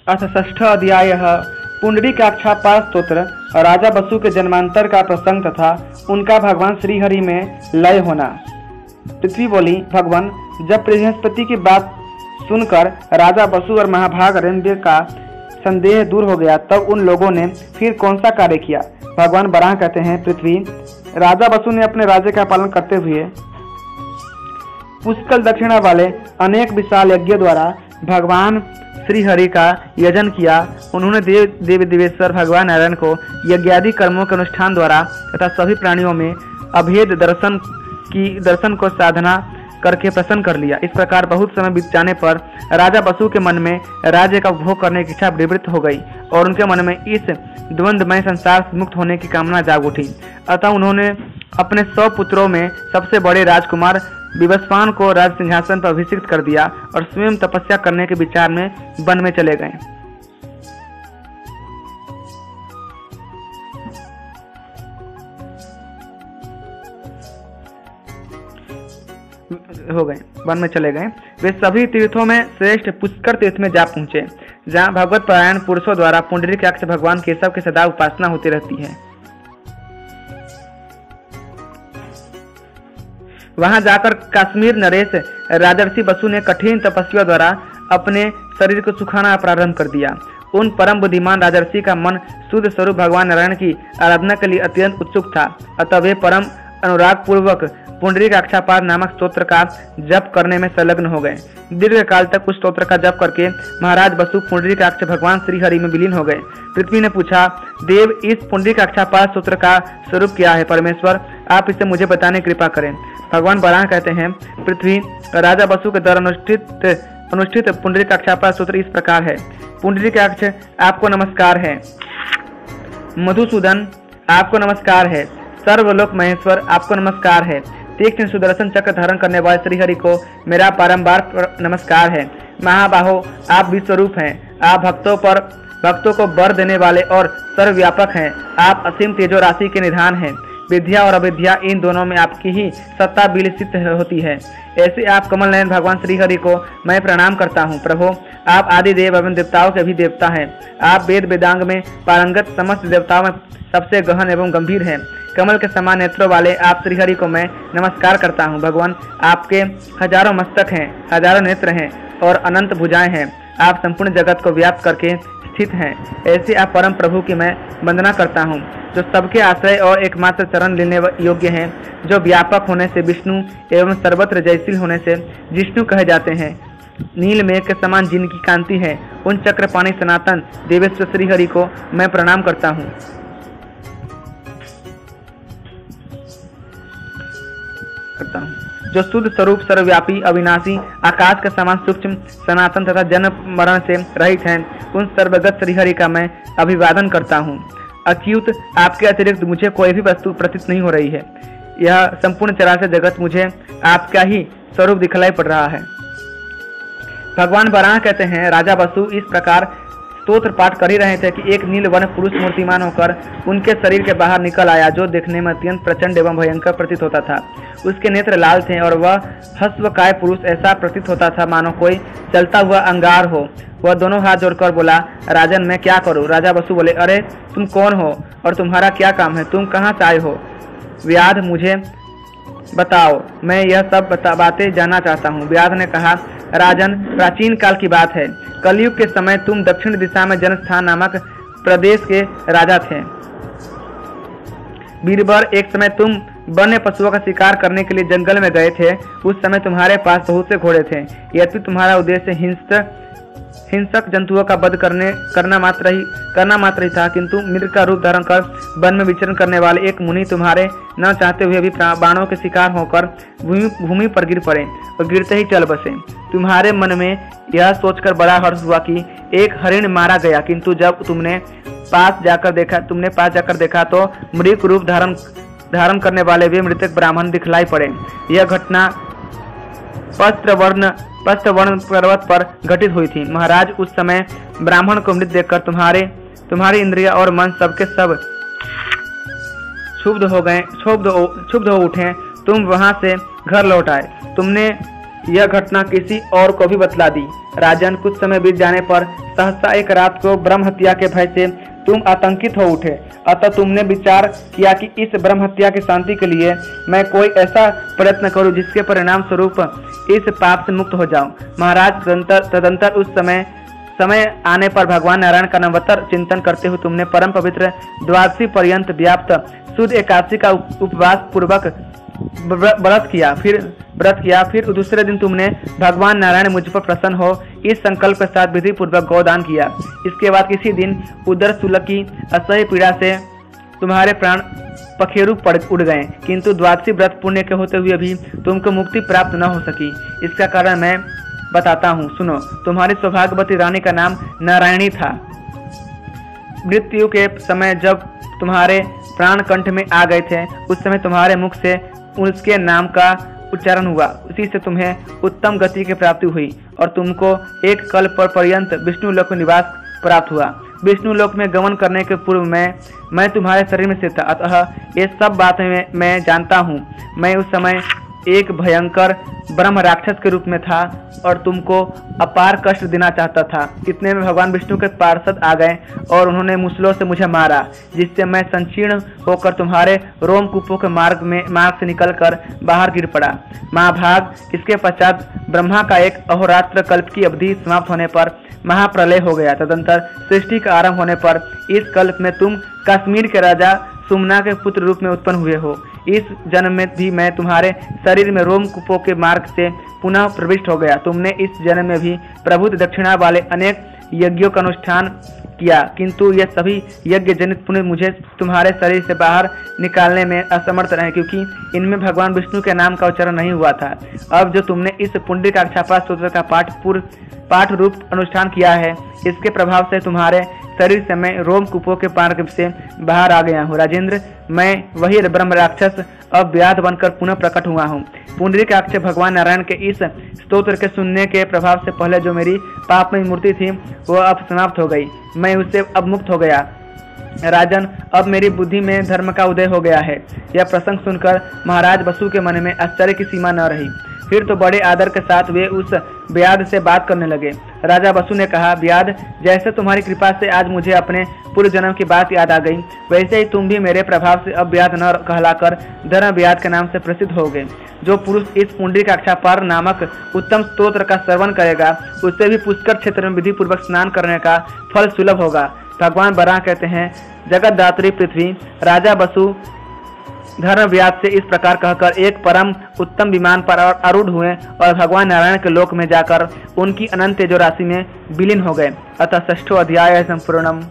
अथ षष्ठ अध्याय पुंडरीकाक्षापाद स्तोत्र और राजा बसु के जन्मांतर का प्रसंग तथा उनका भगवान श्रीहरि में लय होना। पृथ्वी बोली, भगवान, जब बृहस्पति की बात सुनकर राजा बसु और महाभाग अरण्य का संदेह दूर हो गया, तब उन लोगों ने फिर कौन सा कार्य किया? भगवान बराह कहते हैं, पृथ्वी, राजा बसु ने अपने राज्य का पालन करते हुए पुष्कल दक्षिणा वाले अनेक विशाल यज्ञ द्वारा भगवान श्री हरि का यजन किया। उन्होंने देव देवेश्वर भगवान नारायण को यज्ञादि कर्मों के अनुष्ठान द्वारा तथा सभी प्राणियों में अभेद दर्शन को साधना करके प्रसन्न कर लिया। इस प्रकार बहुत समय बीत जाने पर राजा बसु के मन में राज्य का उपभोग करने की इच्छा विवृत हो गई और उनके मन में इस द्वंद्वमय संसार से मुक्त होने की कामना जाग उठी। अतः उन्होंने अपने 100 पुत्रों में सबसे बड़े राजकुमार विवस्वान को राज सिंहासन पर अभिषिक्त कर दिया और स्वयं तपस्या करने के विचार में वन में चले गए। वन में चले गए। वे सभी तीर्थों में श्रेष्ठ पुष्कर तीर्थ में जा पहुंचे, जहां भगवत परायण पुरुषों द्वारा पुंडरीकाक्ष भगवान केशव की सदा उपासना होती रहती है। वहां जाकर कश्मीर नरेश राजर्षि बसु ने कठिन तपस्या द्वारा अपने शरीर को सुखाना प्रारंभ कर दिया। उन परम बुद्धिमान राजर्षि का मन शुद्ध स्वरूप भगवान नारायण की आराधना के लिए अत्यंत उत्सुक था। अतः वे परम अनुराग पूर्वक पुंडरीकाक्षापाद नामक स्तोत्र का जप करने में संलग्न हो गए। दीर्घ काल तक उस स्तोत्र का जप करके महाराज बसु पुंडरीकाक्ष भगवान श्री हरि में विलीन हो गए। पृथ्वी ने पूछा, देव, इस पुंडरीकाक्षापाद स्तोत्र का स्वरूप क्या है? परमेश्वर, आप इसे मुझे बताने कृपा करें। भगवान बराह कहते हैं, पृथ्वी, राजा बसु के द्वारा अनुष्ठित पुंडरीकाक्षापाद स्तोत्र इस प्रकार है। पुंडरीकाक्ष, आपको नमस्कार है। मधुसूदन, आपको नमस्कार है। सर्वलोक महेश्वर, आपको नमस्कार है। तीक्ष्ण सुदर्शन चक्र धारण करने वाले श्रीहरि को मेरा बारंबार नमस्कार है। महाबाहो, आप विश्वरूप हैं। आप भक्तों को वर देने वाले और सर्वव्यापक हैं। आप असीम तेजो राशि के निधान हैं। विद्या और अविद्या, इन दोनों में आपकी ही सत्ता विलसित होती है। ऐसे आप कमल नयन भगवान श्रीहरि को मैं प्रणाम करता हूँ। प्रभो, आप आदि देव एवं देवताओं के भी देवता हैं। आप वेद वेदांग में पारंगत समस्त देवताओं में सबसे गहन एवं गंभीर हैं। कमल के समान नेत्रों वाले आप श्रीहरि को मैं नमस्कार करता हूँ। भगवान, आपके हजारों मस्तक हैं, हजारों नेत्र हैं और अनंत भुजाएं हैं। आप संपूर्ण जगत को व्याप्त करके स्थित हैं। ऐसे आप परम प्रभु की मैं वंदना करता हूँ, जो सबके आश्रय और एकमात्र चरण लेने योग्य हैं, जो व्यापक होने से विष्णु एवं सर्वत्र जयशील होने से जिष्णु कहे जाते हैं। नील मेघ के समान जिनकी कांति है, उन चक्रपाणी सनातन देवेश्वर श्रीहरि को मैं प्रणाम करता हूँ। जो शुद्ध स्वरूप सर्वव्यापी अविनाशी आकाश के समान सूक्ष्म सनातन तथा जन्म मरण से रहित हैं, उन सर्वगत श्रीहरि का मैं अभिवादन करता हूँ। अच्युत, आपके अतिरिक्त मुझे कोई भी वस्तु प्रतीत नहीं हो रही है। यह संपूर्ण चराचर जगत मुझे आपका ही स्वरूप दिखलाई पड़ रहा है। भगवान बराह कहते हैं, राजा बसु इस प्रकार स्तोत्र पाठ कर ही रहे थे कि एक नीलवर्ण पुरुष मूर्तिमान होकर उनके शरीर के बाहर निकल आया, जो देखने में अत्यंत प्रचंड एवं भयंकर प्रतीत होता था। उसके नेत्र लाल थे और वह हस्वकाय पुरुष ऐसा प्रतीत होता था मानो कोई चलता हुआ अंगार हो। वह दोनों हाथ जोड़कर बोला, राजन, मैं क्या करूं? राजा बसु बोले, अरे तुम कौन हो और तुम्हारा क्या काम है? तुम कहाँ से आए हो? व्याध, मुझे बताओ, मैं यह सब बातें जानना चाहता हूँ। व्याध ने कहा, राजन, प्राचीन काल की बात है। कलयुग के समय तुम दक्षिण दिशा में जनस्थान नामक प्रदेश के राजा थे। बीरबर, एक समय तुम वन्य पशुओं का शिकार करने के लिए जंगल में गए थे। उस समय तुम्हारे पास बहुत से घोड़े थे। यद्यपि तुम्हारा उद्देश्य हिंसक जंतुओं का वध करना मात्र ही था, किंतु मृग का रूप धारण कर वन में विचरण करने वाले एक मुनि तुम्हारे न चाहते हुए भी बाणों के शिकार होकर भूमि पर गिर पड़े और गिरते ही चल बसे। तुम्हारे मन में यह सोचकर बड़ा हर्ष हुआ कि एक हरिण मारा गया, किंतु जब तुमने पास जाकर देखा तो मृग रूप धारण करने वाले वे मृतक ब्राह्मण दिखलाई पड़े। यह घटना पस्त्रवर्ण पर्वत पर घटित हुई थी। महाराज, उस समय ब्राह्मण को मृत देखकर तुम्हारी इंद्रिय और मन सबके सब क्षुब्ध हो उठे। तुम वहां से घर लौट आए। तुमने यह घटना किसी और को भी बतला दी। राजन, कुछ समय बीत जाने पर सहसा एक रात को ब्रह्म हत्या के भय से तुम आतंकित हो उठे। अतः तुमने विचार किया कि इस ब्रह्म हत्या की शांति के लिए मैं कोई ऐसा प्रयत्न करूं जिसके परिणाम स्वरूप इस पाप से मुक्त हो जाऊं। महाराज, तदंतर उस समय आने पर भगवान नारायण का नवतर चिंतन करते हुए तुमने परम पवित्र द्वादशी पर्यंत व्याप्त शुद्ध एकादशी का उपवास पूर्वक व्रत किया। फिर दूसरे दिन तुमने भगवान नारायण मुझ पर प्रसन्न हो इस संकल्प के साथ विधि पूर्वक गौदान किया। इसके बाद किसी दिन उदर शूलक की असह्य पीड़ा से तुम्हारे प्राण पखेरु उड़ गए, किंतु द्वादशी व्रत पुण्य के होते हुए भी तुमको मुक्ति प्राप्त न हो सकी। इसका कारण मैं बताता हूँ, सुनो। तुम्हारी सौभाग्यवती रानी का नाम नारायणी था। मृत्यु के समय जब तुम्हारे प्राण कंठ में आ गए थे, उस समय तुम्हारे मुख से उसके नाम का उच्चारण हुआ। उसी से तुम्हें उत्तम गति की प्राप्ति हुई और तुमको एक कल्प पर्यंत विष्णु लोक में निवास प्राप्त हुआ। विष्णु लोक में गमन करने के पूर्व मैं तुम्हारे शरीर में स्थित था, अतः ये सब बातें मैं जानता हूँ। मैं उस समय एक भयंकर ब्रह्म राक्षस के रूप में था और तुमको अपार कष्ट देना चाहता था। इतने में भगवान विष्णु के पार्षद आ गए और उन्होंने मुसलों से मुझे मारा, जिससे मैं संकीर्ण होकर तुम्हारे रोमकूपों के मार्ग से निकलकर बाहर गिर पड़ा। महाभाग, इसके पश्चात ब्रह्मा का एक अहोरात्र कल्प की अवधि समाप्त होने पर महाप्रलय हो गया। तदंतर सृष्टि का आरंभ होने पर इस कल्प में तुम कश्मीर के राजा सुमना के पुत्र रूप में उत्पन्न हुए हो। इस जन्म में भी मैं तुम्हारे शरीर में रोमकूपों के मार्ग से पुनः प्रविष्ट हो गया। तुमने इस जन्म में भी प्रभुत दक्षिणा वाले अनेक यज्ञों का अनुष्ठान किया, किंतु ये सभी यज्ञ जनित पुण्य मुझे तुम्हारे शरीर से बाहर निकालने में असमर्थ रहे, क्योंकि इनमें भगवान विष्णु के नाम का उच्चारण नहीं हुआ था। अब जो तुमने इस पुंडरीकाक्षापा स्तोत्र का पाठ रूप अनुष्ठान किया है, इसके प्रभाव से तुम्हारे शरीर से मैं रोमकूपों के मार्ग से बाहर आ गया हूँ। राजेंद्र, मैं वही ब्रह्म राक्षस अब व्याध बनकर पुनः प्रकट हुआ हूँ। पुंडरीकाक्ष भगवान नारायण के इस स्तोत्र के सुनने के प्रभाव से पहले जो मेरी पापमय मूर्ति थी वह अब समाप्त हो गई। मैं उससे अब मुक्त हो गया। राजन, अब मेरी बुद्धि में धर्म का उदय हो गया है। यह प्रसंग सुनकर महाराज बसु के मन में आश्चर्य की सीमा न रही। फिर तो बड़े आदर के साथ वे उस व्याध से बात करने लगे। राजा बसु ने कहा, व्याध, जैसे तुम्हारी कृपा से आज मुझे अपने पूर्व जन्म की बात याद आ गई, वैसे ही तुम भी मेरे प्रभाव से अब व्याध न कहलाकर धर्म व्याध के नाम से प्रसिद्ध होगे। जो पुरुष इस पुंडरीकाक्षापार नामक उत्तम स्तोत्र का श्रवण करेगा, उससे भी पुष्कर क्षेत्र में विधि पूर्वक स्नान करने का फल सुलभ होगा। भगवान बराह कहते हैं, जगत दात्री पृथ्वी राजा बसु धर्म व्याध से इस प्रकार कहकर एक परम उत्तम विमान पर आरूढ़ हुए और भगवान नारायण के लोक में जाकर उनकी अनंत तेजो राशि में विलीन हो गए। अतः 6वां अध्याय संपूर्णम।